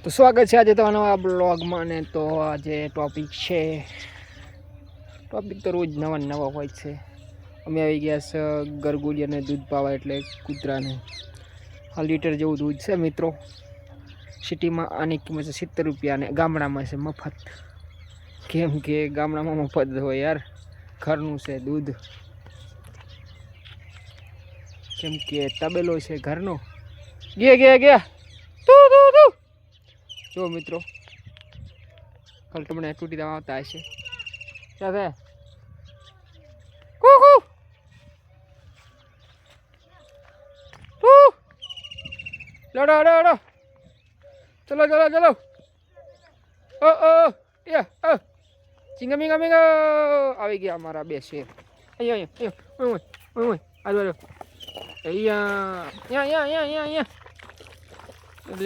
તો સ્વાગત છે આજે તો નવા બ્લોગમાં ને તો આજે ટોપિક તો રોજ નવા હોય છે. અમે આવી ગયા છે ગરગુડિયાને દૂધ પાવા એટલે કૂતરાને 1 લીટર જેવું દૂધ છે મિત્રો. સિટીમાં આની કિંમત છે 70 રૂપિયા અને ગામડામાં છે મફત. કેમ કે ગામડામાં મફત હોય યાર, ઘરનું છે દૂધ. કેમ કે તબેલો છે ઘરનો. ગયા તું જો મિત્રો કાલ તમને તૂટી દેવા આવતા હશે. ક્યાં છે લડો ચલો ઓ ચિંગા આવી ગયા અમારા બે શેર. અહીંયા લે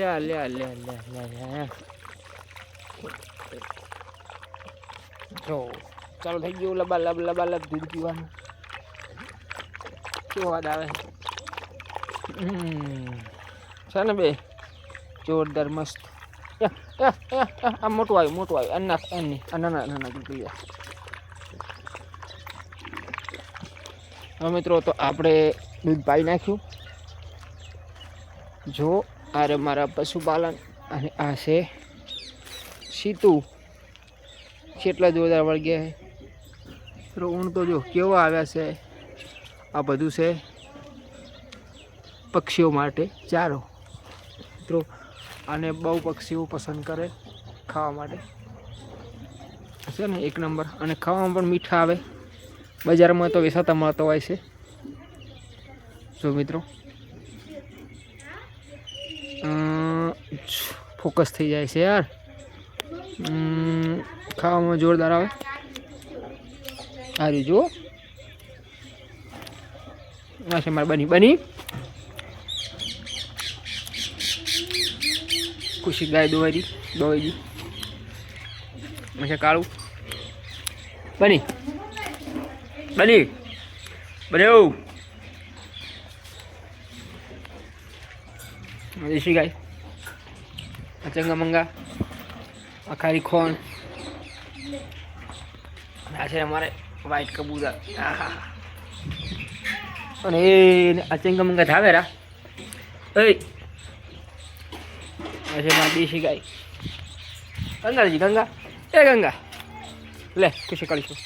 જો ચાલો થઈ ગયું લબા દૂધ પીવાનું. કેવો સ્વાદ આવે છે ને બે જોરદાર મસ્ત. આ મોટું આવ્યું નાના દૂધ પી ગયા. હવે મિત્રો તો આપણે દૂધ પાઈ નાખ્યું. જો આ મારા પશુપાલન અને આ છે સીતુ. કેટલા જોરદાર વળગ્યા છે. ઊણ તો જો કેવો આવ્યા છે. આ બધું છે પક્ષીઓ માટે ચારો મિત્રો. આને બહુ પક્ષીઓ પસંદ કરે ખાવા માટે છે ને, એક નંબર. અને ખાવામાં પણ મીઠા આવે. બજારમાં તો વેચાતા મળતો હોય છે. જો મિત્રો ફોકસ થઈ જાય છે યાર. ખાવામાં જોરદાર આવે. સારું જુઓ આ છે મારે બની ખુશી ગાય દોવાઈ કાળું બની દેશી ગાય. આ ચંગા મંગા, આ ખારી ખોન. આ છે અમારે વ્હાઈટ કબૂતર. અને આ ચંગા મંગા ધાવેરા. આ છે મારી દેશી ગાય ગંગા. ગંગા લે ખુશી કાઢીશું.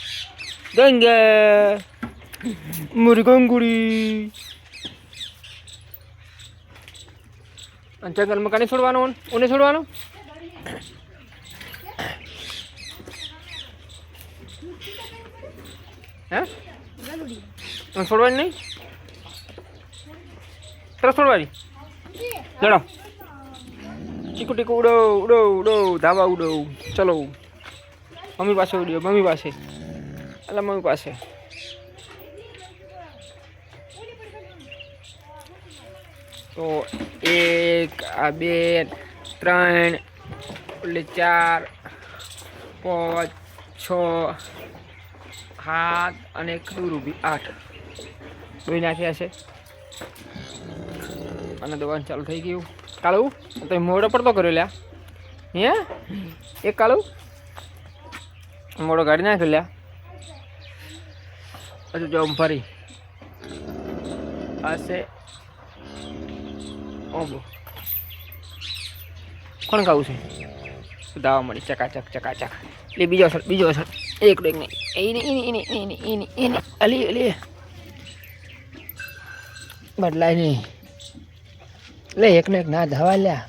ગંગા મોરી ગંગુડી. જંગલમાં કાને છોડવાનો? ઓને છોડવાનો. હે છોડવાની નહીં? તરફ છોડવાની. લડો ચીકુ ટીકુ ઉડો ધાબા ઉડો. ચલો મમ્મી પાસે ઉડ્યો. મમ્મી પાસે તો 1 આ 2 3 4 5 6 7 અને 1 રૂપી 8 દોઈ નાખ્યા છે. અને દોવાનું ચાલુ થઈ ગયું. કાળું તો મોડો પડતો કર્યો લ્યા. હે એક કાળું મોડો ગાડી નાખ્યો લ્યા. હજુ જો ફરી હશે. ઓબો કોણ ખાવું છે? દાવા મળી ચકાચક. લે બીજો અસર એક નહીં. એને અલી બદલાય નહીં. લે એક ને એક ના ધાવા લ્યા.